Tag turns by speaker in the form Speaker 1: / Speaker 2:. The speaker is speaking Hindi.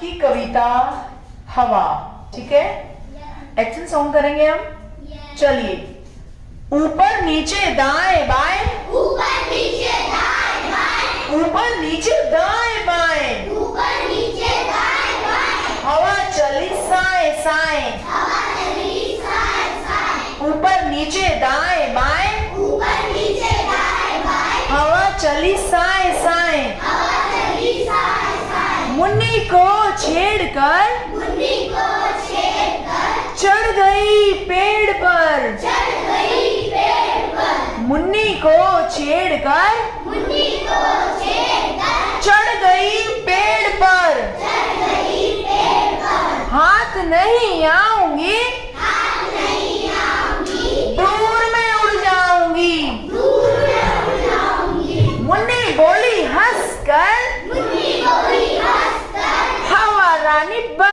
Speaker 1: की कविता हवा। ठीक है, एक्शन सॉन्ग करेंगे हम। चलिए, ऊपर नीचे दाएं बाएं,
Speaker 2: ऊपर नीचे दाएं बाएं,
Speaker 1: ऊपर नीचे दाएं बाएं,
Speaker 2: ऊपर नीचे दाएं बाएं,
Speaker 1: हवा चली साए साए,
Speaker 2: हवा चली साए साए,
Speaker 1: ऊपर नीचे दाएं बाएं,
Speaker 2: ऊपर नीचे दाएं बाएं,
Speaker 1: हवा चली साए साए,
Speaker 2: हवा चली साए साए,
Speaker 1: मुन्नी को छेड़कर
Speaker 2: मुन्नी को छेड़कर
Speaker 1: चढ़ गई पेड़ पर,
Speaker 2: चढ़ गई पेड़ पर,
Speaker 1: मुन्नी को छेड़कर
Speaker 2: मुन्नी को छेड़कर
Speaker 1: चढ़ गई पेड़ पर,
Speaker 2: चढ़ गई पेड़ पर,
Speaker 1: हाथ नहीं आऊंगी,
Speaker 2: हाथ नहीं आऊंगी,
Speaker 1: दूर में उड़ जाऊंगी,
Speaker 2: दूर में उड़ जाऊंगी,
Speaker 1: मुन्नी बोली हंसकर,
Speaker 2: मुन्नी बोली हंसकर
Speaker 1: हवा रानी